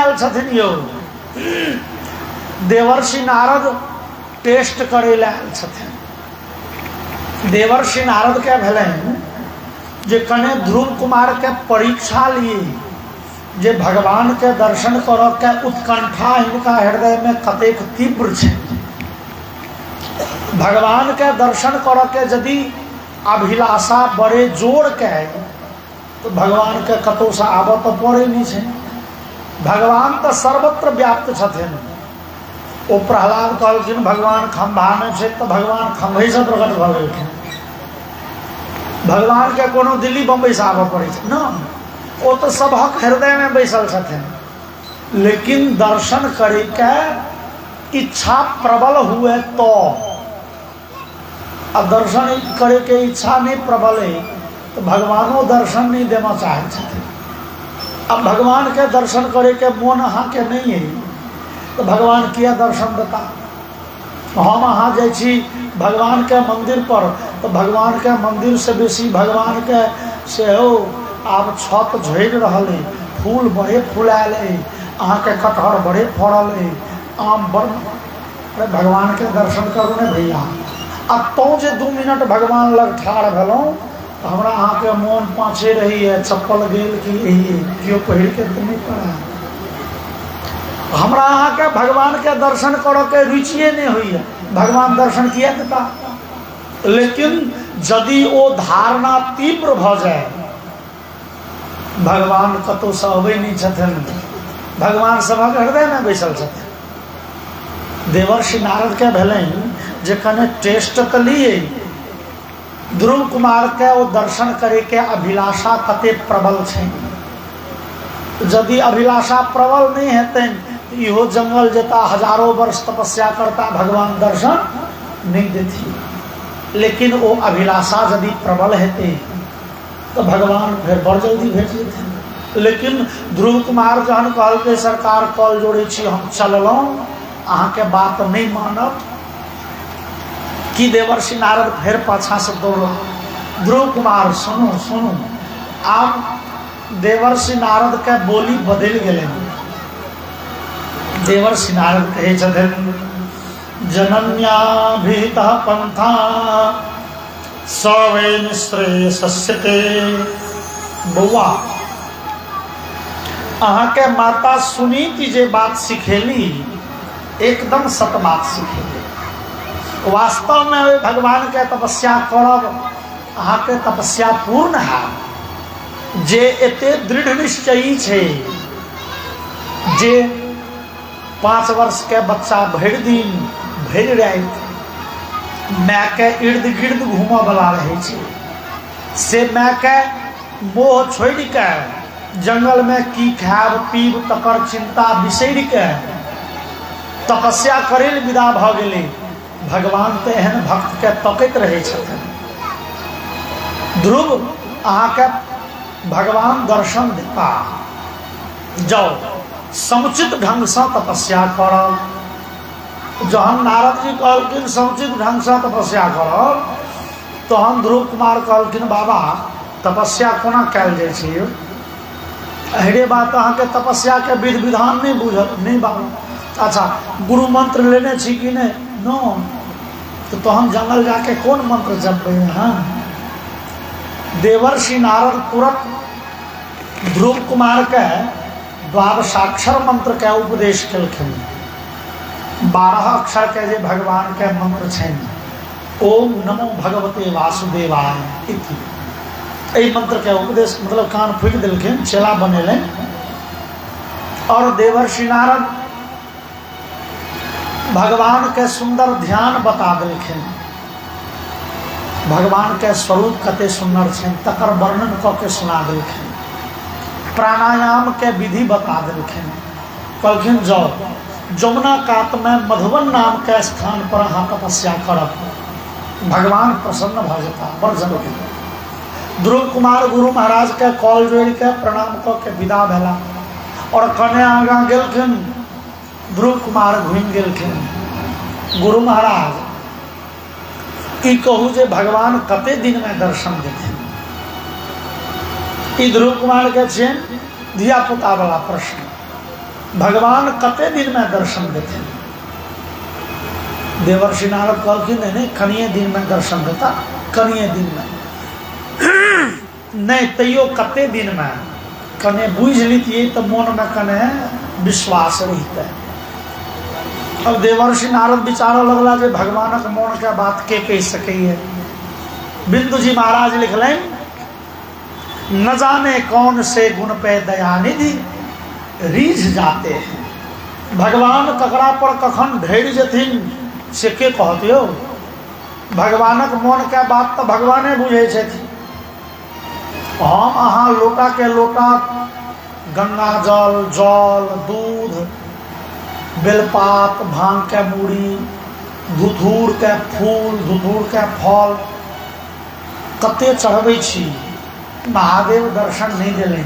Oil छथिन यो देवर्षि Narad test करे ला आयल छथिन। देवर्षि नारद के भेलनि जे कने ध्रुव कुमार के परीक्षा लिए जे भगवान के दर्शन करऽ के उत्कंठा इनका हृदय में कतेक तीव्र छै। भगवान के दर्शन करऽ के यदि अभिलाषा बड़े जोड़ के तो भगवान के कतौ से आबऽ तो पड़े नहीं छै। भगवान तो सर्वत्र व्याप्त छथिन। ओ प्रहलाद कहलखिन भगवान खंभा में छै तो भगवान खंभे से प्रकट भऽ गेलखिन। भगवान के कोनो दिल्ली बम्बई से आबऽ पड़े छै ना, वो तो सबहक हृदय में बैसल छथिन। लेकिन दर्शन करे के इच्छा प्रबल हुए तो, अब दर्शन करे के इच्छा नहीं प्रबल है तो भगवानो दर्शन नहीं देना चाहे छथिन। अब भगवान के दर्शन करे के मन अहाँ के नहीं है तो भगवान किया दर्शन देता। हम अहाँ जाइ छी भगवान के मंदिर पर तो भगवान के मंदिर से बेसी भगवान के सेहो आब छत झड़ि रहल है, फूल बड़े फुलायल है, अहाँ के कटहर बड़े फड़ल है, आम बड़। अरे भगवान के दर्शन करू ने भैया। अब तो जे 2 मिनट भगवान लग ठाढ़ भेलहुँ तो हमरा अहाँ के मोन पाछे रही है चप्पल गेल कि यही क्यों पहिर के तो नहीं पड़ा। हमरा अहाँ के भगवान के दर्शन करऽ के रुचिए नहीं हुई है, भगवान दर्शन किया देता। लेकिन यदि वो धारणा तीव्र भ जाए, भगवान कतौ से अबै नहीं छथिन, भगवान सभक हृदय में बैसल छथिन। देवर्षि नारद के भेलनि जे कने टेस्ट के लिए ध्रुव कुमार के वो दर्शन करे के अभिलाषा कते प्रबल छै। यदि अभिलाषा प्रबल नहीं हेतनि तो इहो जंगल जेता, हजारों वर्ष तपस्या करता, भगवान दर्शन नहीं देती। लेकिन वो अभिलाषा यदि प्रबल हेते तो भगवान फिर बड़ जल्दी भेट जेथिन। लेकिन ध्रुव कुमार जहन कहलकै सरकार कल जोड़े छी हम चललहुँ, अहाँ के बात नहीं मानब कि देवर्षि नारद फिर पाछा से दौड़। ध्रुव कुमार सुनू सुनू, आब देवर्षि नारद के बोली बदल गए। देवर्षि नारद कहे छथिन जनन्याभितः पंथा सवै निश्रेयसस्यते। बौआ अहाँ के माता सुनीति जे बात सिखेली एकदम सत बात सिखेली। वास्तव में भगवान के तपस्या करब अहाँ के तपस्या पूर्ण है। जे एते दृढ़ निश्चयी छे जे 5 वर्ष के बच्चा भरि दिन भरि राति माय के इर्द गिर्द घूमऽ वाला रहे छे, से माय के मोह छोड़ के जंगल में की खायब पीब तकर चिंता बिसरि के तपस्या करे विदा भ गेले। भगवान तो एहन भक्त के तकैत रहे छथिन। ध्रुव अहाँ के भगवान दर्शन देता, जाओ समुचित ढंग से तपस्या करब। जहन नारद जी कहलखिन समुचित ढंग से तपस्या करब तहन ध्रुव कुमार कहलखिन बाबा तपस्या कोना कयल जाइ छै। अहिरे बात अहाँ के तपस्या के विधि विधान नहीं बुझल नहीं बाबा। अच्छा गुरु मंत्र लेने छी कि नहीं? नो। तो हम जंगल जाके कौन मंत्र जपबे हैं? देवर्षि नारद तुरंत ध्रुव कुमार के 12 मंत्र के उपदेश केलखिन। 12 अक्षर के जे भगवान के मंत्र छन, ओम नमो भगवते वासुदेवाय इति। एहि मंत्र के उपदेश मतलब कान फूक दिलखिन, चेला बनेले। और देवर्षि नारद भगवान के सुंदर ध्यान बता दिलखिन। भगवान के स्वरूप कते सुंदर छन तकर वर्णन क के सुना दिलखिन। प्राणायाम के विधि बता दिलखिन। कहलखिन जाओ जमुना कात में मधुबन नाम के स्थान पर अहाँ तपस्या करब, भगवान प्रसन्न भ जेता बड़ जल्दी। ध्रुव कुमार गुरु महाराज के कॉल जोड़ के प्रणाम क के विदा भेला और कने आगा गेलखिन। ध्रुव कुमार घुमि गेलखिन। गुरु महाराज की कहू जे भगवान कते दिन में दर्शन देथिन। ई ध्रुव कुमार के छियन धिया पुता वाला प्रश्न। भगवान कते दिन में दर्शन देते। देवर्षि नारद कहलखिन नहीं कनिए दिन में दर्शन देता, कनिए दिन में नहीं तैयो कते दिन में कने बुझ लीतिए तो मन में कने विश्वास रहते। अब देवर्षि नारद विचार लगला जे भगवान के मन के बात के कह सके। बिंदु जी महाराज लिखलें न जाने कौन से गुण पे दयानिधि रीझ जाते हैं। भगवान ककरा पर कखन ढेर जथिन से के कहते हो। भगवानक मन के बात तो भगवाने बुझे छथिन। हम अहाँ लोटा के लोटा गंगा जल जल दूध बेलपात भांग के मूड़ी धुधूर के फूल धुधूर के फल कते चढ़बै छी, महादेव दर्शन नहीं दिले।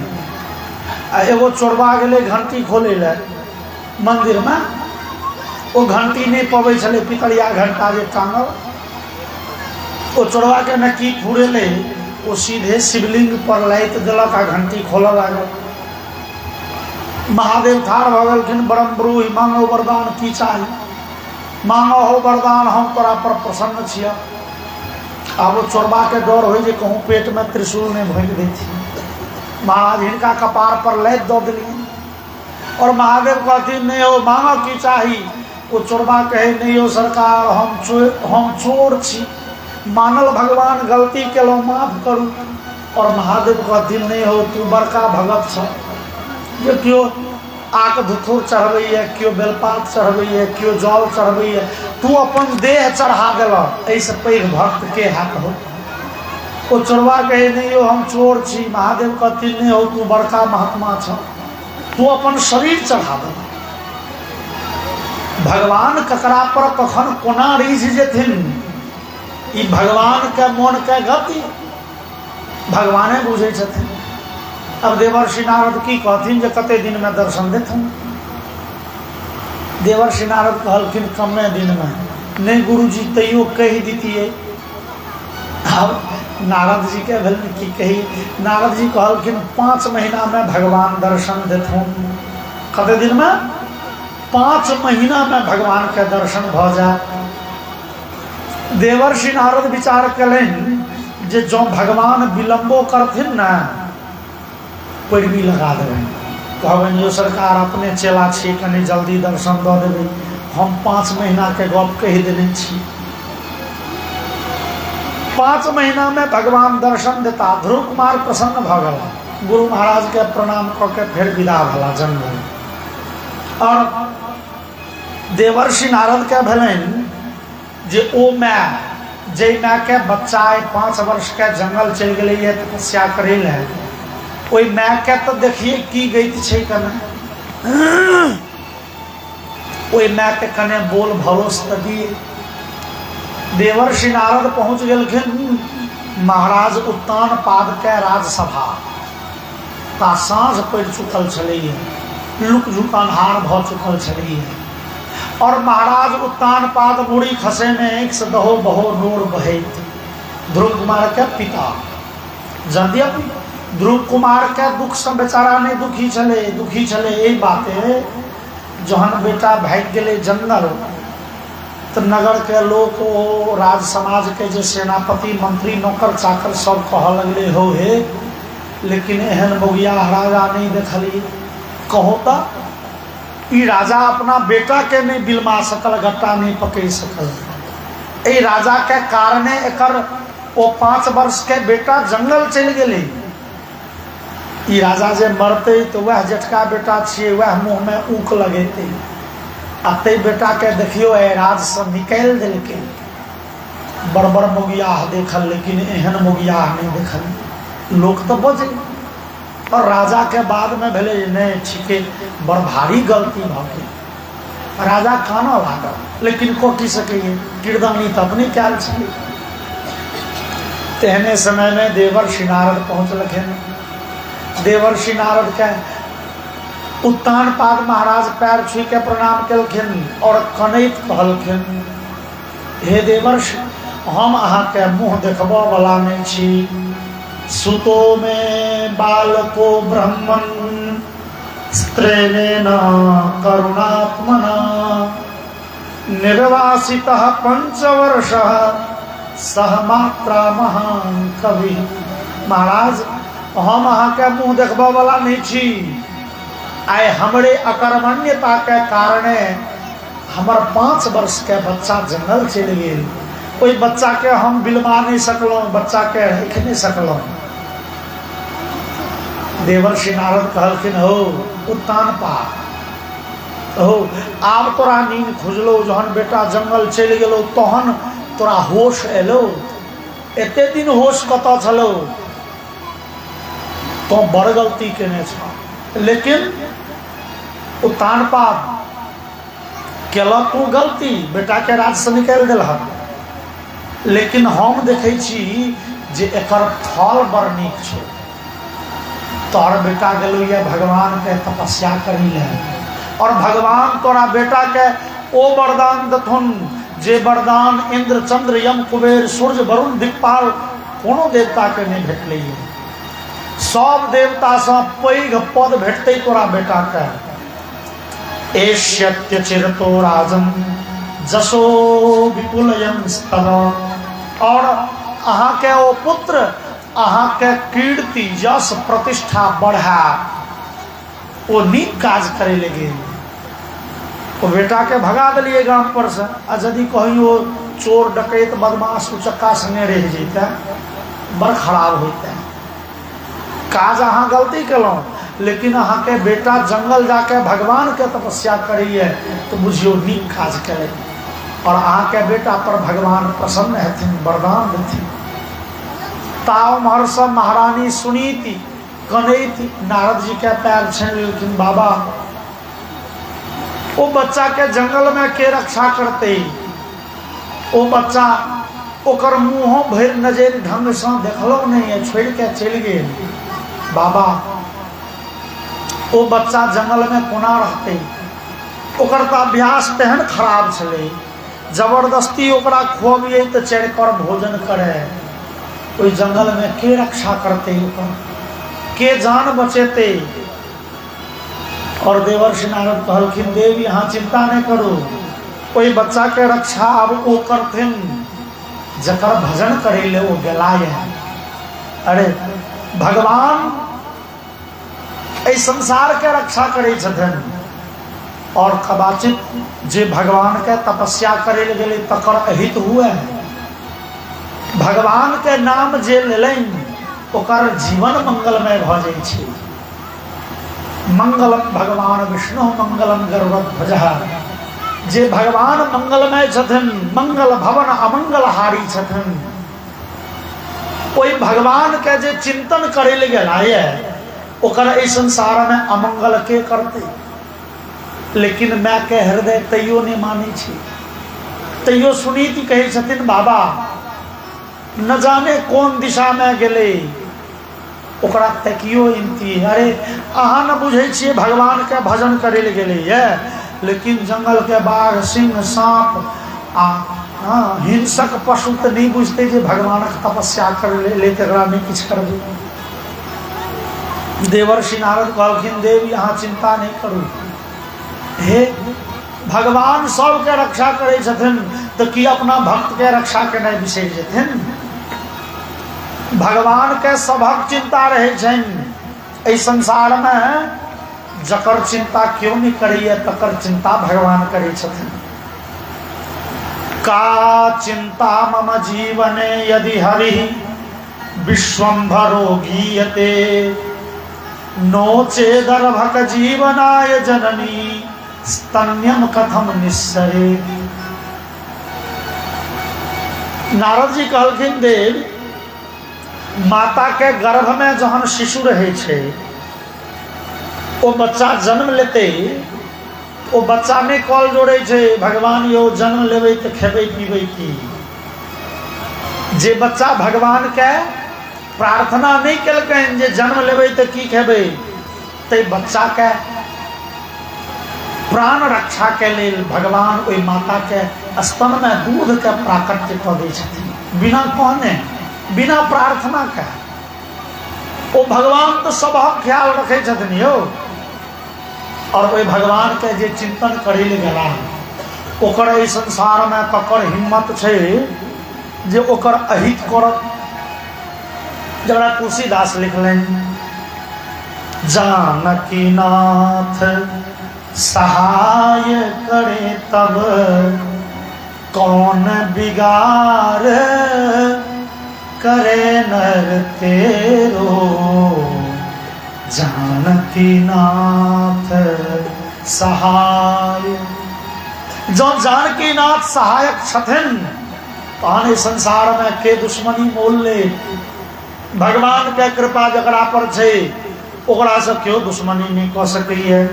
एगो चोरबा गेले घंटी खोले ले मंदिर में, वो घंटी नहीं पबै छले, पितरिया घंटा जे टांगल, वो चोरबा के न की फुरेले, वो सीधे शिवलिंग पर लाइत दिलक आ घंटी खोलऽ लागल। महादेव ठाड़ भ गेलखिन, परम ब्रूहि मांगो वरदान की चाही, मांगो हो वरदान हम तोरा पर प्रसन्न छिया। आब वो चोरबा के डर हो जे कहूँ पेट में त्रिशूल ने भोंक देती। महाराज हिनका कपार पर लैत दऽ देलियनि और महादेव कहथिन नहीं हो मांगो की चाही। वो चोरबा कहे नहीं हो सरकार हम चोर छी, मानल भगवान गलती केलहुँ माफ करू। और महादेव कहथिन नहीं हो तू बड़का भगत छ, जे क्यों आक धुथुर चढ़बैए, क्यों बेलपात चढ़बैए, क्यों जल चढ़बैए, तू अपन देह चढ़ा देलक, ऐसे पैघ भक्त के हाथ हो। वो चोरबा कहे नहीं हो हम चोर छी, महादेव कहथिन नहीं हो तू बड़का महात्मा छ, तू अपन शरीर चढ़ा देलक। भगवान ककरा पर कखन कोना रीझ जेथिन, ई भगवान के मन के गति भगवाने बुझे छथिन। अब देवर्षि नारद की कहथिन जे कते दिन में दर्शन देथुन। देवर्षि नारद कहलखिन कमे दिन में, नहीं गुरुजी तैयो कही दीतिए। अब नारद जी के भेल की कही, नारद जी कहलखिन 5 महीना में भगवान दर्शन देथुन। कते दिन में? 5 महीना में भगवान के दर्शन भ जाए। देवर्षि नारद विचार कलें जे जो भगवान विलम्बो करथिन ना पैरवी लगा देबै, कहबनि यो सरकार अपने चेला छी कनि जल्दी दर्शन दऽ देबै, हम 5 महीना के गप कहि देने छी। 5 महीना में भगवान दर्शन देता। ध्रुव कुमार प्रसन्न भ गेला, गुरु महाराज के प्रणाम कऽ के फेर विदा भेला जंगल। और देवर्षि नारद के भेलनि जे ओ माय जे माय के बच्चा 5 वर्ष के जंगल चलि गेलै तपस्या करै ले, ओहि माय के तो देखिए की गति छै कने, ओहि माय के कने बोल भरोस तऽ दिए। देवर्षि नारद पहुँच गेलखिन महाराज उत्तान पाद के राजसभा। ता साँझ पड़ि चुकल छलैए, लुक झुक अन्हार भऽ चुकल छलैए और महाराज उत्तान पाद मुड़ी खसे में एक से दहो बहो नोर बहैत। ध्रुव कुमार के पिता यद्यपि ध्रुव कुमार के दुख से बेचारा नहीं दुखी छले यही बाते, जहन बेटा भाग गेले जंगल तो नगर के लोग राज समाज के जो सेनापति मंत्री नौकर चाकर सब कह लगले हो हे, लेकिन एहन बगिया राजा नहीं देखली। कहो तो ई राजा अपना बेटा के नहीं बिलमा सकल, गट्टा नहीं पकड़ सकल। ए राजा के कारणे एकर ओ 5 वर्ष के बेटा जंगल चल गेले। ई राजा जे मरते तो वह जेठका बेटा छे, वह मुँह में ऊख लगेते। अते बेटा के देखियो राज से निकाल दिलके। बड़ मोगियाह देखल, लेकिन एहन मोगियाह नहीं देखल। लोग तो बजे और राजा के बाद में भेले नहीं ठीके, बड़ भारी गलती भ गेल। राजा काना लागल, लेकिन कोटि सके किरदानी तो अपनी कैल छे। तेहने समय में देवर्षि नारद पहुँचलखिन। देवर्षि नारद के उत्तान पाद महाराज पैर छुई के प्रणाम केलखिन और कनैत कहलखिन, हे देवर्षि हम अहाँ के मुँह देखबा वाला नहीं छी। सुतो में बालको ब्राह्मण स्त्रेणेन करुणात्मना निर्वासितः पंचवर्षः सह मात्रा महान कवि। महाराज हम अहाँ के मुँह देखबा वाला नहीं छी, आय हमरे अकर्मण्यता के कारणे हमर 5 वर्ष के बच्चा जंगल चल गेल। ओई बच्चा के हम बिलमा नहीं सकलौं, बच्चा के रख नहीं सकलौं। देवर्षि नारद कहलखिन हो उत्तान पा हो, आब तोरा नींद खुजलो, जहन बेटा जंगल चल गेलो तहन तोरा होश एलो, एते दिन होश कत छलो, तो बड़ गलती केने छ। लेकिन उत्तान पा केला तू गलती, बेटा के राज से निकाल दिलह, लेकिन हम देखे छी जे एकर फल बड़ नीक छै। तोहर बेटा गेलो ये भगवान के तपस्या करी ले, और भगवान तोरा बेटा के ओ वरदान दथुन जे वरदान इंद्र चंद्र यम कुबेर सूर्य वरुण दिक्पाल कोनो देवता के नहीं भेटले। सब देवता से पैघ पद भेटते तोरा बेटा के। एष्यत्य चिरतो राजन जसो विपुलयं स्तव, और अहाँ के ओ पुत्र अहाँ के कीर्ति यश प्रतिष्ठा बढ़ा, वो नीक काज करे लगे। वो बेटा के भगा दिलिए गांव पर से, आ यदि कहीं वो चोर डकैत बदमाश उचक्का संगे रह जैते बड़ खराब होते। काज अहाँ गलती कलौं, लेकिन अहाँ के बेटा जंगल जाके भगवान के तपस्या करिए तो बुझियो नीक काज करे, और अहाँ के बेटा पर भगवान प्रसन्न हेथिन, वरदान देथिन। ताव महर्ष महारानी सुनीति कनैति नारद जी के पैर छीन लेकिन बाबा वो बच्चा के जंगल में के रक्षा करते। वो बच्चा ओकर मुँह भर नजर ढंग से देखलो नहीं है, छोड़ के चल गए। बाबा वो बच्चा जंगल में कोना रहते, ओकर तो अभ्यास तेहन खराब छले, जबरदस्ती ओकरा खुआबिए तो चढ़ कर भोजन करे। कोई जंगल में के रक्षा करते, के जान बचेते। और देवर्षि नारद कहलखिन देव यहाँ चिंता नहीं करो, कोई बच्चा के रक्षा अब वो करथिन जकर भजन करे ले वो गलाए। अरे भगवान ए संसार के रक्षा करे छथिन, और कदाचित जे भगवान के तपस्या करे ले तकर अहित हुए। भगवान के नाम जे लेलैन ओकर जीवन मंगलमय भ जाइ छै। मंगलम भगवान विष्णु मंगलम गरुड़ध्वजः, जे भगवान मंगलमय छथिन, मंगल भवन अमंगल हारी छथिन। कोई भगवान के जे चिंतन करे ले गेलाए ओकर ए संसार में अमंगल के करते, लेकिन मैं के हृदय तैयो नहीं मानी छी। तैयो सुनीति कहे छथिन बाबा न जाने कौन दिशा में गेले, ओकरा तकियो इनती। अरे अहाँ न बुझे छिए भगवान के भजन करे ले गेले ये, लेकिन जंगल के बाघ सिंह सांप आ हिंसक पशु तो नहीं बुझते जे भगवान के तपस्या कर ले तकरा नहीं किछ करबे। देवर्षि नारद कहलखिन देव यहाँ चिंता नहीं करू, हे भगवान सबके रक्षा करे छथिन तो कि अपना भक्त के रक्षा के नहीं बिसरि जेथिन। भगवान के सबक चिंता रहे छन ए संसार में, जकर चिंता क्यों नहीं करिए तकर चिंता भगवान करे छथिन। का चिंता मम जीवने यदि हरि विश्वम्भरो गीयते, नो चेदर्भक जीवनाय जननी स्तन्यम कथम निस्सरे। नारद जी कहलखिन देव माता के गर्भ में जहन शिशु रहे छे, वो बच्चा जन्म लेते वो बच्चा नहीं कॉल जोड़े छे भगवान यो जन्म लेवे तो खेबे पीबे की। जे बच्चा भगवान के प्रार्थना नहीं कलकन जे जन्म लेवे तो की खेबे, ते बच्चा के प्राण रक्षा के लिए भगवान ओई माता के स्तन में दूध के प्राकट्य कऽ दै छथिन, बिना कहने बिना प्रार्थना के। ओ भगवान तो सबक ख्याल रखे छथिन यो। और वही भगवान के जे चिंतन करे गला ओकर एहि संसार में ककर हिम्मत छे जे ओकर अहित करत। जरा तुलसीदास लिखलें जानकी नाथ सहाय करे तब कौन बिगार करे नर तेरो। जानकी नाथ सहाय जो जानकी नाथ सहायक छथिन पाने संसार में के दुश्मनी मोल ले। भगवान के कृपा जकरा पर छे ओकरा से क्यों दुश्मनी नहीं कह सकी है।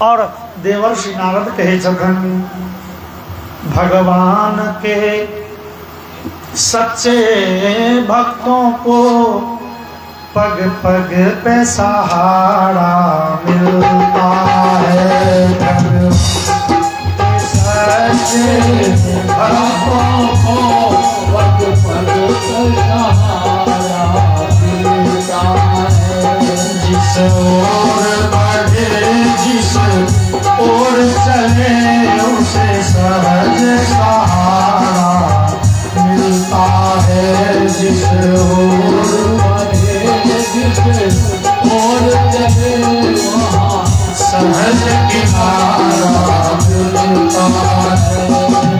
और देवर्षि नारद कहे छथिन भगवान के सच्चे भक्तों को पग पग पे सहारा मिलता है। सच्चे भक्तों को पग पग पे सहारा मिलता है। जिस ओर बढ़े जिस ओर चले उसे सहज सहारा मिलता है। जिस ओर और चले वहाँ सहज किनारा मिलता है।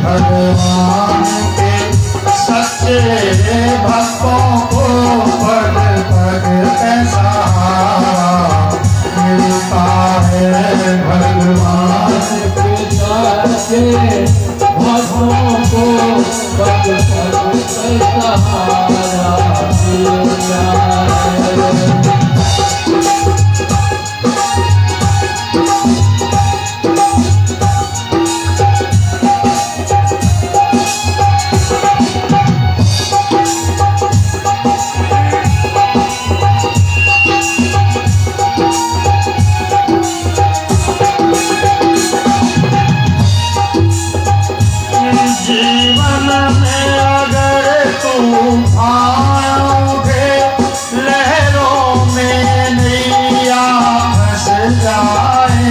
भगवान के सच्चे भक्तों को पग पग पे सहारा मिलता है। भगवान के सच्चे भक्तों को पग पग पे सहारा मिलता है। जीवन में अगर तुम आओगे लहरों में नैया फंस जाए।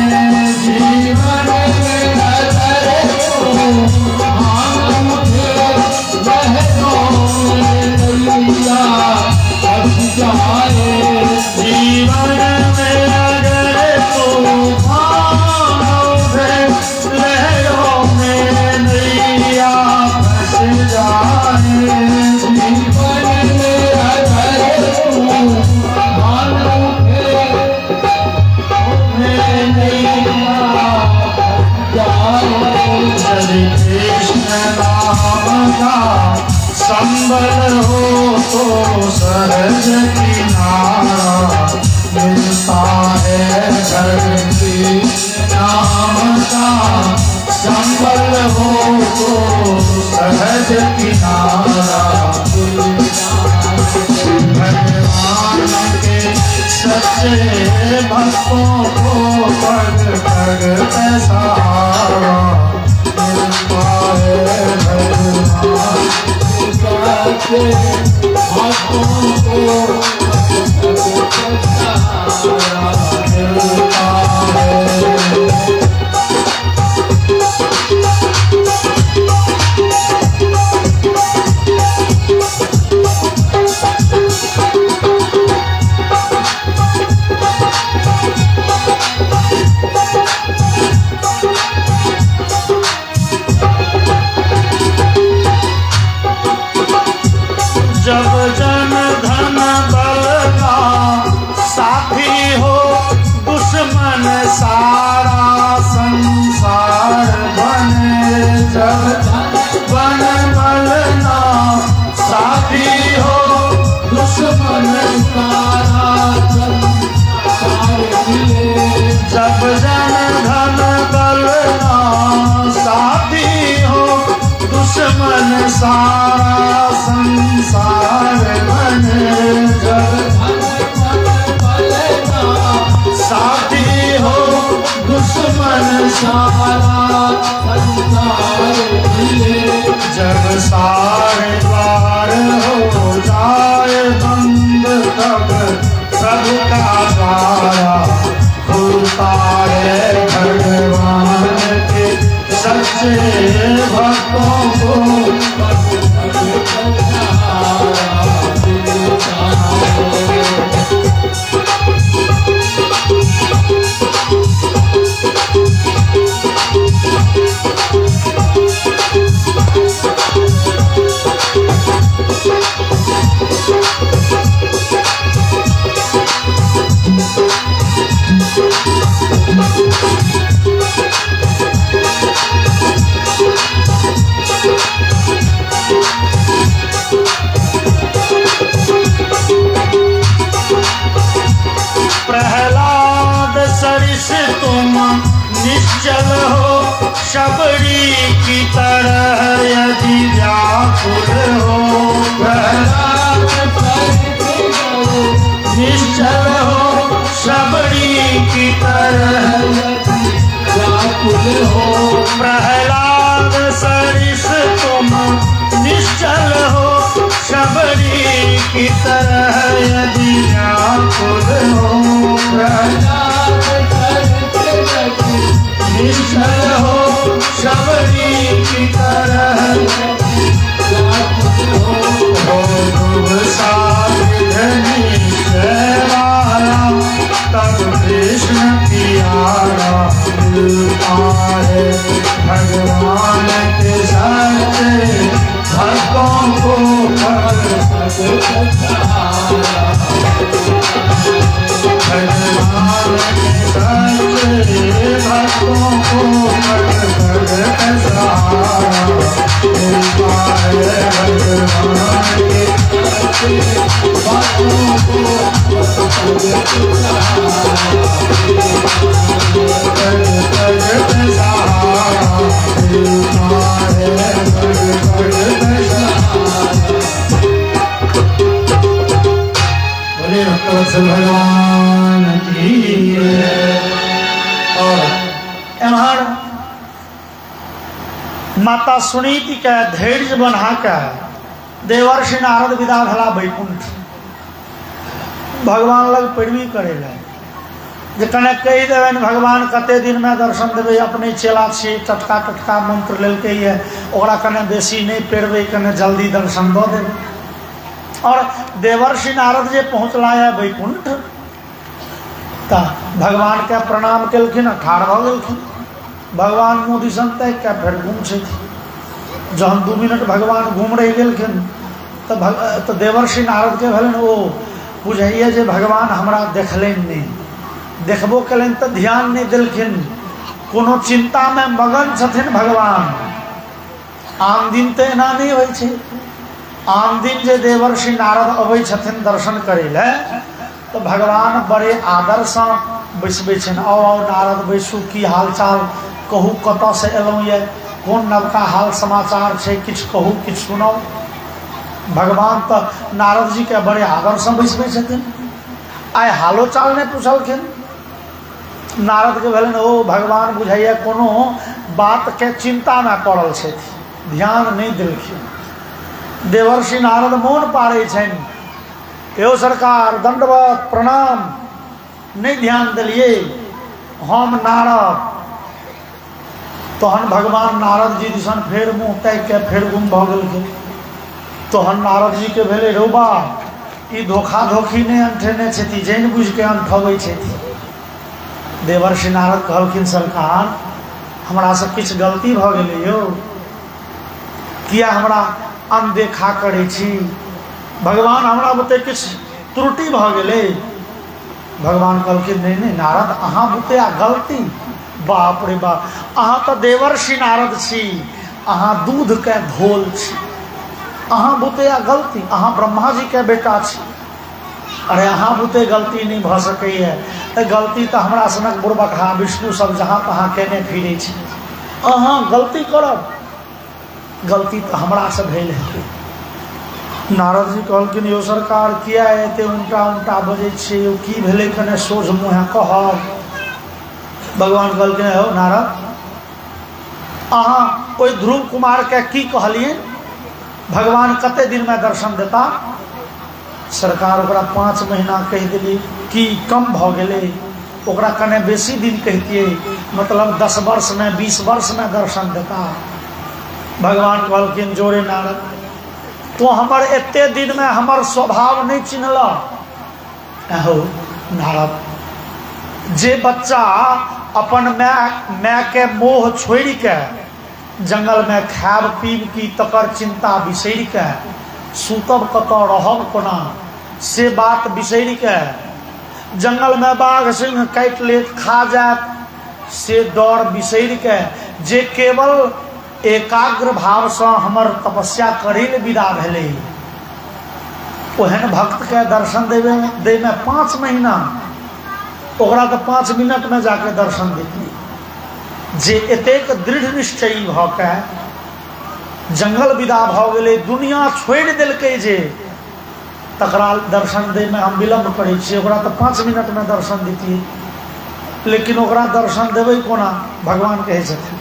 जीवन में अगर तुम आओगे लहरों में नैया फंस जाए। जीवन में अगर तुम आओगे लहरों में नैया फंस जाए। जीवन में अगर तुम आओगे नैया फंस जाए। यदि कृष्ण नाम का संबल हो तो सहज किनारा मिलता है। कृष्ण नाम का संबल हो तो सहज किनारा मिलता है। भगवान के सच्चे भक्तों को पग पग पे सहारा मिलता है। भगवान के सच्चे भक्तों को पग पग पे सहारा मिलता है। जब जन धन बल का साथी हो दुश्मन सारा संसार बने। जब धन बल ना साथी हो दुश्मन सारा संसार मिले। जब जन धन बल ना साथी हो दुश्मन सारा संसार बने। जब धन बल ना साथी हो दुश्मन सारा संसार मिले। जब सारे द्वार हो जाए बंद तब सबका द्वारा खुलता प्रहलाद सरिस तुम निश्चल हो, शबरी की तरह यदि व्याकुल हो। प्रहलाद निश्चल हो, शबरी की तरह व्याकुल हो। प्रहलाद सरिस तुम निश्चल हो, शबरी की तरह यदि व्याकुल हो। प्रहलाद निश्चल हो, शबरी की तरह व्याकुल हो। ध्रुव साधनी शैवाला, तब कृष्ण प्यारा पाए। भगवान के सच्चे भक्तों को भगवान के सच्चे भक्तों को भगवान की। और एम्हर माता सुनीति के धैर्य बना के देवर्षि नारद विदा भला वैकुंठ। भगवान लग पैरवी करे जे कने कही देवे भगवान कते दिन में दर्शन देवे, अपने चेला छी, टटका टटका मंत्र लेलके ये, ओकरा कने बेसी नहीं पेरवे, कने जल्दी दर्शन दो देवे। और देवर्षि नारद जे पहुँचला है वैकुंठ, तो भगवान के प्रणाम केलखिन, ठाढ़ भ गेलखिन। भगवान मुँह दिसन तक के फिर घूम छै। जहन 2 मिनट भगवान घूम रही गेलखिन तो देवर्षि नारद के भेलन ओ बुझाइए जे भगवान हमरा देखलनि नहीं, देखबो कलन तो ध्यान नहीं देलखिन, कोनो चिंता में मगन छथिन भगवान। आन दिन तो एना नहीं होइ छै। आन दिन जे देवर्षि नारद अबै छथिन दर्शन करै ले तो भगवान बड़े आदर से बैसबै छन। आओ नारद बैसू, की हाल चाल कहू, कतऽ से एलहुँ ये, कोन नवका हाल समाचार छै, किछु कहू, किछु सुनाउ। भगवान तो नारद जी के बड़े आदर से बैसबै छथिन। आइ हालो चाल नहीं पूछलखिन। नारद के भेलन ओ भगवान बुझाइए कोनो बात के चिंता में पड़ल छथि, ध्यान नहीं देलखिन। देवर्षि नारद मौन पारे छन, यो सरकार दंडवत प्रणाम, नहीं ध्यान दिलिए हम नारद। तहन भगवान नारद जी दिसन फेर मुँह ताकि के फेर गुम भ गेलखिन। तहन नारद जी के भेले रौबा ई धोखा धोखी नहीं अंठेने छथि, जानि बुझि के अंठबै छथि। देवर्षि नारद कहलखिन सरकार हमरा से किछु गलती भ गेलै यौ, किया हमरा अनदेखा करै छी। भगवान हमरा बुते किछु त्रुटि भ गेलै। भगवान कहलखिन नहीं नहीं नारद अहाँ बुते आ गलती, बाप रे बाप, अहाँ तो देवर्षि नारद छी, अहाँ दूध के धोल छी, अहाँ बुते आ गलती, अहाँ ब्रह्मा जी के बेटा छी। अरे अहाँ बुते गलती नहीं भ सकैए, गलती तो हमरा सनक बुर्बक हाँ विष्णु सब जहाँ तहाँ केने फिरे छी, अहाँ गलती करब, गलती तो हमरा से भेल है। नारद जी कहलखिन यो सरकार किया एते उल्टा उल्टा बजै छियै, यो की भेलै कने सोझ मुँहे कहब। भगवान कहलखिन हो नारद अहाँ ओइ ध्रुव कुमार के की कहलिए, भगवान कते दिन में दर्शन देता। सरकार ओकरा 5 महीना कह दिली कि कम भ गेलै, ओकरा कने बेसी दिन कहतिए, मतलब 10 वर्ष में 20 वर्ष में दर्शन देता। भगवान कहलखिन जोरे नारद तो हमर एते दिन में हमर स्वभाव नहीं चिन्हल। हो नारद जे बच्चा अपन माय के मोह छोड़ के जंगल में खाब पीब की तकर चिंता बिसरि के सुतब कतऽ रहब कोना से बात बिसरि के जंगल में बाघ सिंह काटि लेत खा जात से डर बिसरि के जे केवल एकाग्र भाव से हमर तपस्या करै ले विदा भेलै ओहन भक्त के दर्शन दे में 5 महीना ओकरा तो 5 मिनट में जाके दर्शन देती। जे एतेक दृढ़ निश्चयी भ के जंगल विदा भ गेलै दुनिया छोड़ि देलकै जे तकरा दर्शन दे में हम विलम्ब करै छियै ओकरा तो 5 मिनट में दर्शन देतियै लेकिन ओकरा दर्शन देबै कोना भगवान कहै छथिन।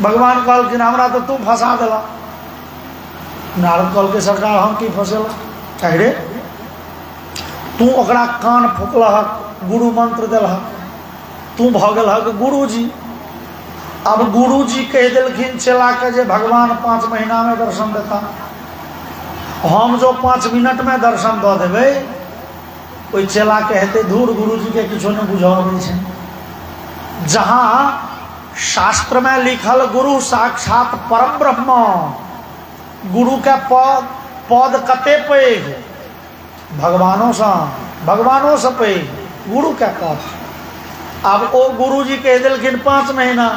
भगवान कहलखिन हमरा तो तू फंसा देला। नारद कहलकै सरकार हम की फंसेला अरे तू ओकरा कान फुकलहक गुरु मंत्र देलहक तू भ गेलहक गुरुजी। अब गुरुजी कह देलखिन चेला के जे भगवान 5 महीना में दर्शन देता हम जो 5 मिनट में दर्शन दऽ देबै ओइ चेला के हेतै धूर गुरुजी के किछो नहि बुझाबै छै। जहाँ शास्त्र में लिखल गुरु साक्षात परम ब्रह्म गुरु के पद कते पैघ भगवानों से पैघ गुरु के पद। अब ओ गुरुजी कह देलखिन 5 महीना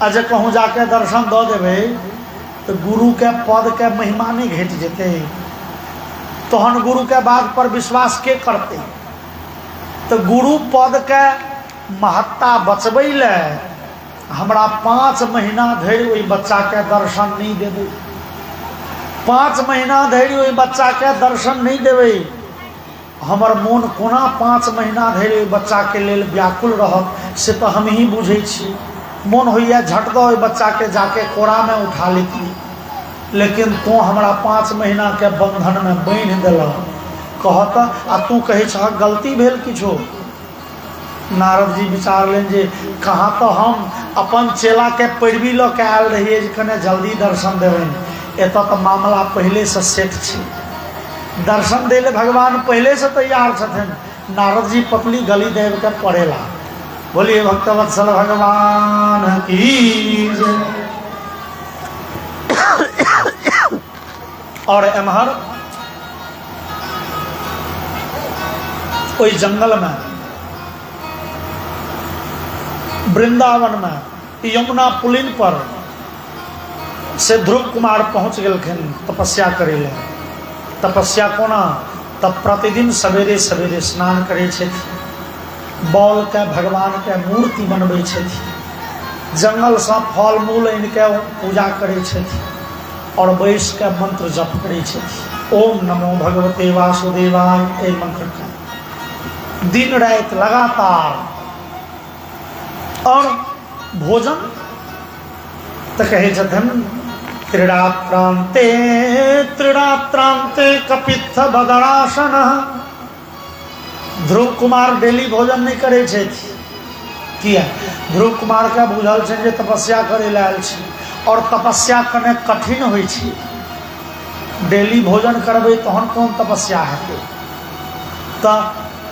आ जे कहूँ जाके दर्शन दऽ देबै तो गुरु के पद के महिमा नहीं घट जेते तहन गुरु के बात पर विश्वास के करते। तो गुरु पद के महत्ता बचबै ले हमरा 5 महीना धरि ओइ बच्चा के दर्शन नहीं देबै 5 महीना धरि ओइ बच्चा के दर्शन नहीं देबै हमर मोन कोना 5 महीना धरि ओइ बच्चा के लेल व्याकुल रहत से तो हम ही बुझै छी। मन होइया झट दऽ ओइ बच्चा के जाके कोरा में उठा लेती लेकिन तू हमरा 5 महीना के बंधन में बांधि देलक कहत आ तू कहै छह गलती भेल किछो। नारद जी विचार लेन जे कहाँ तो हम अपन चेला के पैरवी लऽ के आयल रहिए जे कने जल्दी दर्शन देबनि एतऽ तो मामला पहले से सेट छै दर्शन दे ले भगवान पहले से तैयार छथिन। नारद जी पतली गली देव के पड़ेला बोलिए भक्तवत्सल भगवान की जय। और एम्हर कोई जंगल में वृंदावन में यमुना पुलिन पर से ध्रुव कुमार पहुँच गलखिन तपस्या करे ले। तपस्या कोना तब प्रतिदिन सवेरे सवेरे स्नान करे छथि बौल के भगवान के मूर्ति बनबै छथि जंगल से फल मूल आनि के पूजा करे छथि और बैस के मंत्र जप करे छथि ओम नमो भगवते वासुदेवाय ए मंत्र का दिन रात लगातार। और भोजन तो कहे छथिन त्रिरात्रांते कपित्थ बदरासन। ध्रुव कुमार डेली भोजन नहीं करे छथि किया ध्रुव कुमार के बुझल छै जे तपस्या करे ले आयल छै और तपस्या कने कठिन होइ छै डेली भोजन करबै तहन कोन तपस्या हेतै। तऽ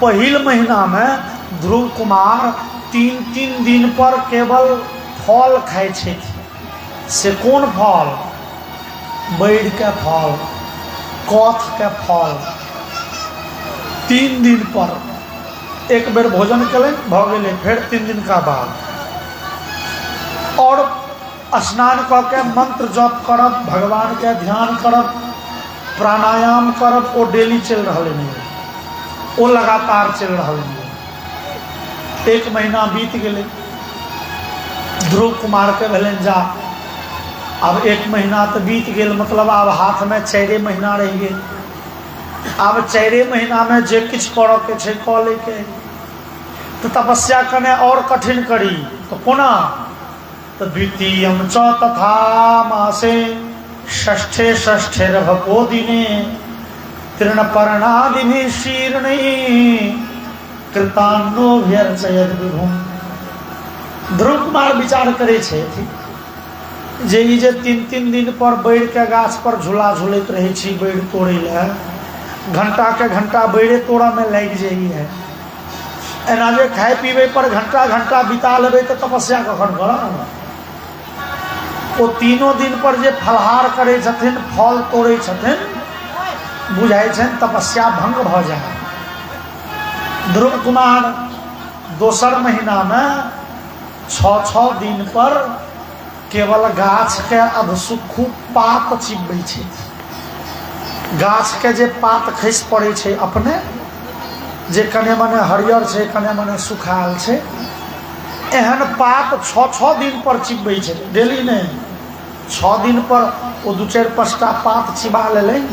पहिल महीना में ध्रुव कुमार 3 दिन पर केवल फल खाए छथि से कोन फल बैर के फल कथ के फल 3 दिन पर एक बेर भोजन करें भ गेलै फिर 3 दिन का बाद और स्नान क के मंत्र जप करब भगवान के ध्यान करब प्राणायाम करब ओ डेली चल रहा है ओ लगातार चल रहा है। 1 महीना बीत गए ध्रुव कुमार के भेलन जा अब 1 महीना तो बीत गए मतलब अब हाथ में 4 महीना रह गए। अब 4 महीना में जे किछ कर के छै क ले के तो तपस्या कने और कठिन करी तो कोना तो द्वितीयम च तथा मासे षष्ठे षष्ठेर्भको दिने तृणपर्णादिभिः शीर्णैः कृतान्नो व्यर्चयत् विभुम्। ध्रुव कुमार विचार करे छे जे ई जे 3 दिन पर बैर के गाछ पर झूला झूलैत रहे छी बैर तोड़े ले घंटा के घंटा बैरे तोड़ा में लग जाइए एना जे खाए पीबे पर घंटा घंटा बिता लेबै तो तपस्या कखन करब। ओ 3 दिन पर जे फलहार करे छथिन फल तोड़े छथिन बुझाई छनि तपस्या भंग भ जाए ध्रुव कुमार दोसर महीना में 6 दिन पर केवल गाछ के अधसुखू पात चिबे छे। गाछ के जे पात खसि पड़े छे अपने, जे कने मने हरियर छे कने मने सुखाल छे, एहन पात 6 दिन पर चिबे छे। डेली नहीं, 6 दिन पर वो 2-4-5टा पात चिबा लेलेन,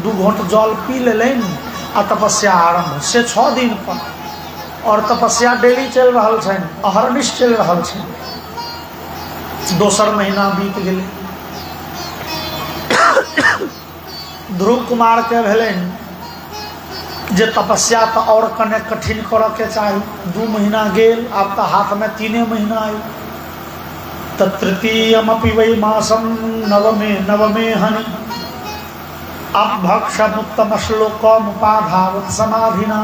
2 घोंट जल पी लेलेन आ तपस्या आरंभ से 6 दिन पर। और तपस्या डेली चल रहा है, अहरनिश चल रहा है। दोसर महीना बीत गए। ध्रुव कुमार के भेलन जे तपस्या तो और कने कठिन करे के चाहिए। 2 महीना गेल, अब तो हाथ में 3 महीना आई। तृतीयमपि वै मासम नवमे हनि अपभक्षमुत्तम श्लोकम उपाधावत समाधिना।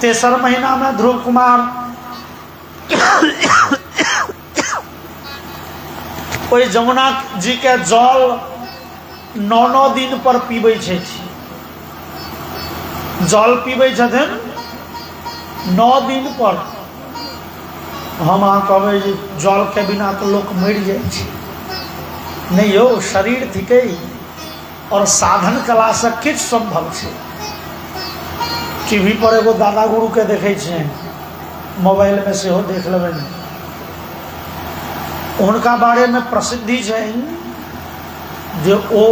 तेसर महीना में ध्रुव कुमार कोई जमुना जी के जल 9 दिन पर पीबे छे। जल पीबे छथिन 9 दिन पर। हम अहाँ कहबै जे जल के बिना तो लोग मर जाए छे। नहीं हो, शरीर थिके और साधन कला से किछ संभव छे। टीवी पर एगो दादा गुरु के देखे छे, मोबाइल में से हो देख लेबे। उनका बारे में प्रसिद्धि है जो वो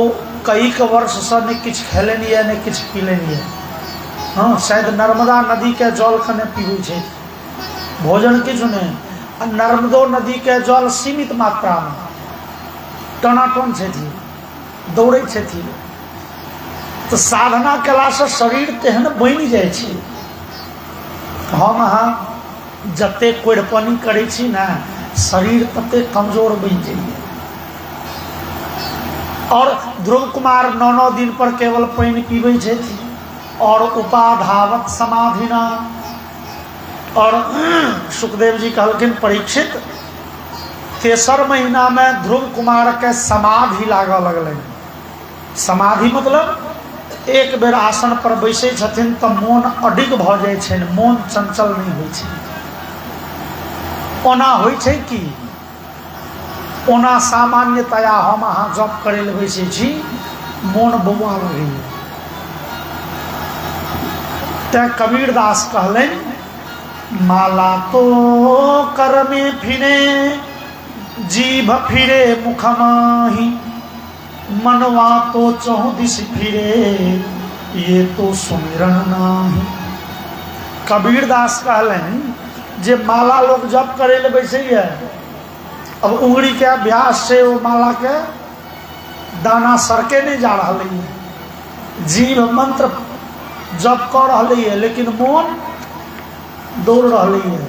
कई वर्ष से नहीं किछ खेलन है नहीं किछ पीलन है। हाँ, शायद नर्मदा नदी के जल कने पीबे छे, भोजन किछु नहीं। नर्मदो नदी के जल सीमित मात्रा में टनाटन छे, दौड़े छे। तो साधना कला से शरीर तेहन बनि जाए छे। हम अहाँ जते कोड़पनी करे छी ना, शरीर तते कमजोर बन जाइए। और ध्रुव कुमार 9 दिन पर केवल पानी पीबे छे और उपाधावत समाधिना। और सुखदेव जी कहलखिन परीक्षित, तेसर महीना में ध्रुव कुमार के समाधि लाग लगल। समाधि मतलब एक बेर आसन पर बैसे छथिन तो मोन अडिग भ जाए छे, मोन चंचल नहीं होइ छे। ओना होइ छे कि ओना सामान्यतया हम अहाँ जप करे ले बैसे छी, मोन बौआ लगैया। ते कबीर दास कहलन, माला तो कर में फिरे जीभ फिरे मुख माही, मनवा तो चौदिस फिरे ये तो सुमिरन नाही। कबीर दास कहलन जे माला लोग जप करे ले बैसे है, अब उंगली के अभ्यास से वो माला के दाना सरके नहीं जा रहा है। जीभ मंत्र जप कर रही है लेकिन मन दौड़ रही है।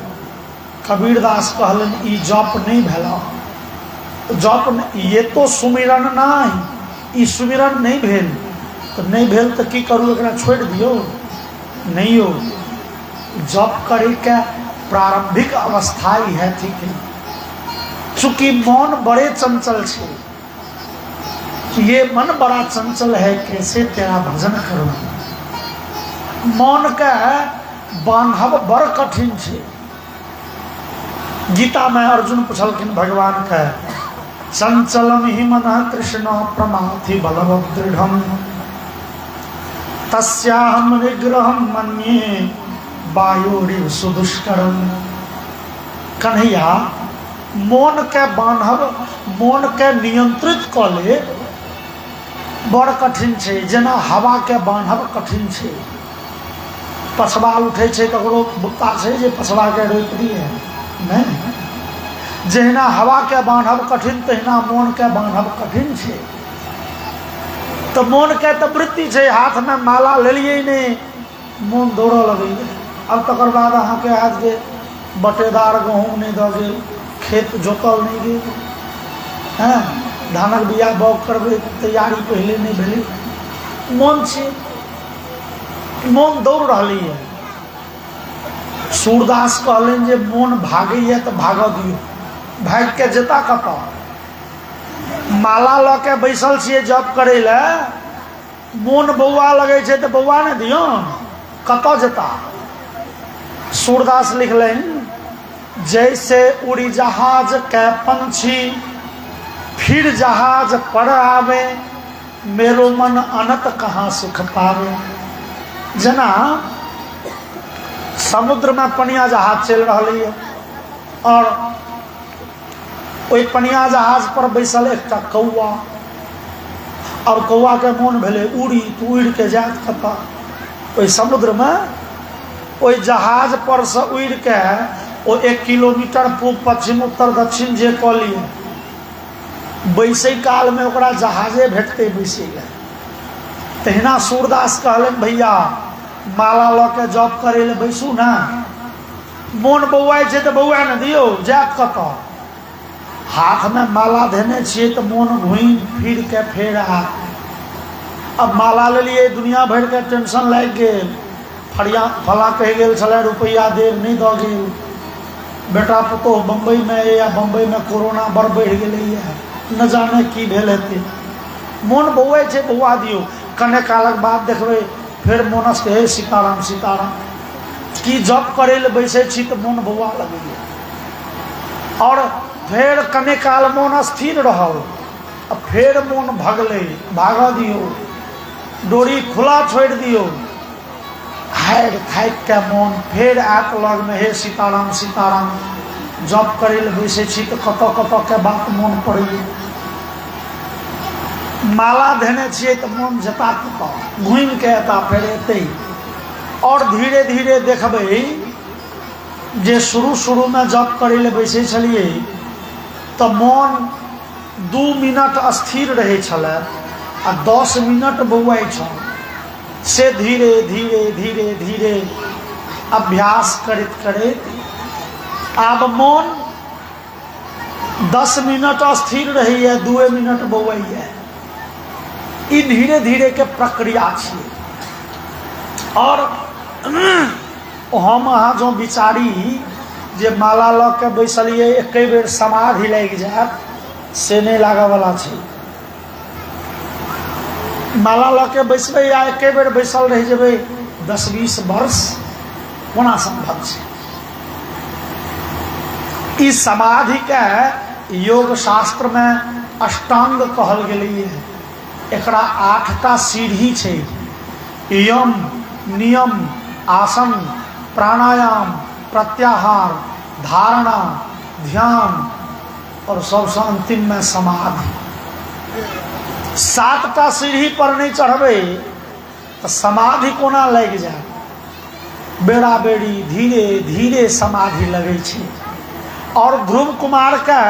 कबीर दास कहलन ई जप नहीं भेला। जप ये तो सुमिरन नहीं, ई सुमिरन नहीं भेल। तो नहीं भेल तो की करू, एकरा छोड़ दियो। नहीं हो, जप करे के प्रारंभिक अवस्था ही है, ठीक है। चूंकि मन बड़े चंचल छे, ये मन बड़ा चंचल है, कैसे तेरा भजन करूं। मन के बांधब बड़ कठिन छे। गीता में अर्जुन पूछलखिन भगवान के, चंचलम ही मन कृष्ण प्रमाथि बलवत् दृढ़ तस्याहम निग्रहम मन्ये वायुरिव सुदुष्करम। कन्हैया, मन के बांधब, मन के नियंत्रित क ले बड़ कठिन छे। जेना हवा के बांधब कठिन छे। पछवा उठे छे ककरो बुत्ता छे जे पछवा के रोक दिए, नहीं। जहिना हवा के बांधब कठिन, तहिना मन के बांधब कठिन छे। तो मन के तो वृत्ति छे, हाथ में माला ले लिए नहीं, मन दौड़ लगे। अब तकर बाद अहाँ के आज के बटेदार गहूम नहीं द गेल, खेत जोतल नहीं गेल, हैं, धानक बिया बाउग करबे तैयारी पहले नहीं भेले। मन छे, मन दौड़ रही है। सूरदास कहलन जे मन भागे तो भाग दियो, भाग के जता कत। माला ल के बैसल छे जप करे ले, मन बौआ लगे छे तो बौआ ने दियो। कतऽ जेता? सूरदास लिखलनि, जैसे उड़ी जहाज के पंछी फिर जहाज पर आवे, मेरो मन अनत कहाँ सुख पावे। जेना समुद्र में पनिया जहाज चल रहा है और ओई पनिया जहाज पर बैसल एकटा कौआ, और कौआ के मोन भेले उड़ी, तो उड़ के जात कता ओई समुद्र में, ओई जहाज पर से उड़ के ओ 1 किलोमीटर पूर्व पश्चिम उत्तर दक्षिण जे कऽ लिए, बैसै काल में ओकरा जहाजे भेटते बैसे ले। तहिना सूरदास कहलन, भैया माला लऽ के जॉब करे ले बैसू ना, मोन बौआइ छै तऽ बौआ न दियौ, जात कतऽ? हाथ में माला धेने छियै तऽ मोन घुमि फिर के फेर आत। अब माला ले लिए, दुनिया भर के टेंशन लागि गेल, फला कहि गेल छलै रुपैया देब, नहीं दऽ गेल, बेटा पुतोह बम्बई में या बम्बई में कोरोना बड़ बढ़ि गेलैए, न जाने की भेल हेतै, मोन बौआइ छै बौआ दियौ। कने कालक बाद देखबै फिर मोनस के सीताराम सीताराम, की जप करे ले बैसे छी तऽ मोन बौआ लगैए। और फिर कने काल मोन स्थिर रहल, अब फिर मोन भगले, भागा दियो, डोरी खुला छोड़ दियो, हारि थाकि के मोन फिर आत लग में, हे सीताराम सीताराम, जप करे ले बैसे छी तऽ कतऽ कतऽ के बात मोन पड़ैए। माला धेने छियै तऽ मोन जता कतऽ घुमि के एता फेर एतै। और धीरे धीरे देखबै जे शुरू में जप करे ले बैसे छलिए तऽ मोन 2 मिनट स्थिर रहे छलै आ 10 मिनट बौआइ छल। से धीरे धीरे धीरे धीरे अभ्यास करैत करैत आब मोन 10 मिनट स्थिर रहैए, 2 मिनट बौआइए। ई धीरे धीरे के प्रक्रिया छियै। और हम अहाँ जो विचारी जे माला लऽ के बैसलिए एके बेर समाधि लागि जायत, से नहीं लागऽ वाला छै। माला लऽ के बैसबै या एके बेर बैसल रहि जेबै 10-20 वर्ष, कोना संभव छै? ई समाधि के योग शास्त्र में अष्टांग कहल गेलै है। एकरा 8टा सीढ़ी छै, यम, नियम, आसन, प्राणायाम, प्रत्याहार, धारणा, ध्यान और सबसे अंतिम में समाधि। 7टा सीढ़ी पर नहीं चढ़बै तो समाधि कोना लग जाए? बेड़ा बेड़ी धीरे धीरे समाधि लगे छै। और ध्रुव कुमार के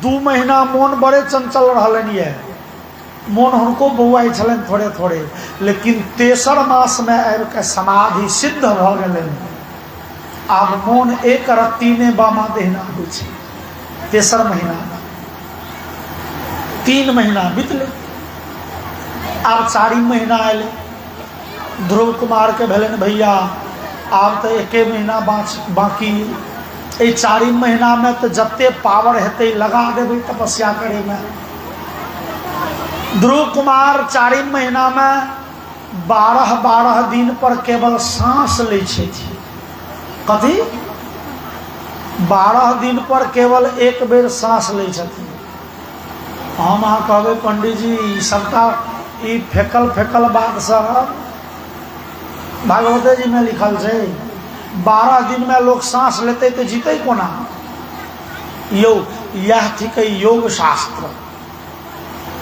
2 महीना मोन बड़े चंचल रहलन ये, मोन हुनको बौआइ छलन थोड़े थोड़े, लेकिन 3 मास में आबि के समाधि सिद्ध भ गेलन। आब मोन एक रत्ती ने बामा देहना होइ छै। 3 महीना में 3 महीना बीतले, आब 4 महीना आए। ध्रुव कुमार के भेलन, भैया आब तो 1 महीना बाकी, 4 महीना में तो जत्ते पावर हेतै लगा देबै तपस्या करे में। ध्रुव कुमार 4 महीना में 12 दिन पर केवल सांस ले छै। कथी? 12 दिन पर केवल एक बेर सांस ले छथिन। हम अहाँ कहबै पंडित जी सबटा ई फेकल बात सब भागवते जी में लिखल छै। 12 दिन में लोग सांस लेते तो जीते कोना? यह थिक योग शास्त्र।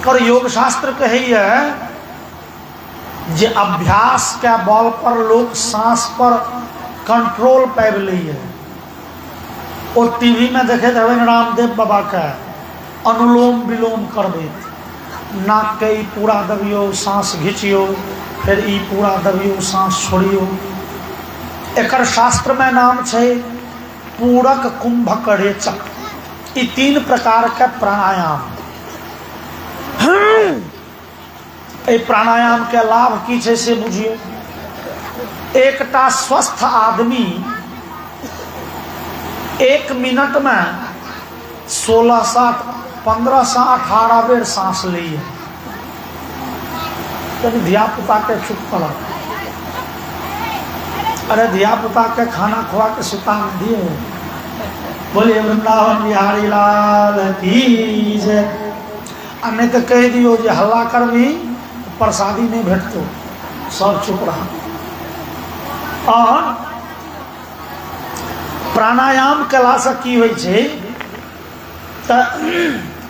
और योग शास्त्र कहैया जे अभ्यास के बल पर लोग सांस पर कंट्रोल पाबि लैए। और टीवी में देखे हेबै रामदेव बाबा के अनुलोम विलोम करबै, नाक के पूरा दबियो, सांस घिचियो, फिर ई पूरा दबियो, सांस छोड़ियो। एकर शास्त्र में नाम छै पूरक, कुंभक, रेचक। ई 3 प्रकार के प्राणायाम। प्राणायाम के लाभ की छै से बुझियो। एकटा स्वस्थ आदमी 1 मिनट में 16 से 15 से 18 बेर सांस लिए। तभी धिया पुता के चुप कर अरे धिया पुता के खाना खुआ के सुता में दिए। बोलिए वृंदावन बिहारी लाल की जय। आ नहीं तो कह दियो जे हल्ला कर भी प्रसादी नहीं भेटतो, सब चुप रहा। और प्राणायाम कला से की होइ छै त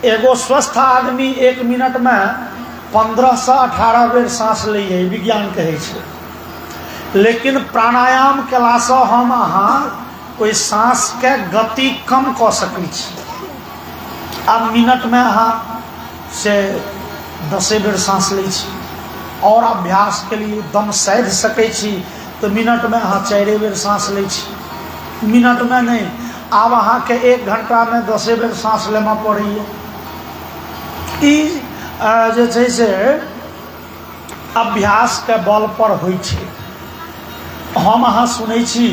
एगो स्वस्थ आदमी 1 मिनट में 15 से 18 बेर सांस लइए, विज्ञान कहै छै। लेकिन प्राणायाम कला से हम अहाँ ओइ सांस के गति कम कऽ सकै छी। अब मिनट में अहाँ से 10 बेर सांस लै छी, और अभ्यास के लिए दम साधि सकै छी तो मिनट में अहाँ 4 बेर सांस लै छी। मिनट में नहीं, आब अहाँ के 1 घंटा में 10 बेर सांस लेना पड़ैए। ई जे छै से अभ्यास के बल पर होइ छै। हम अहाँ सुनै छी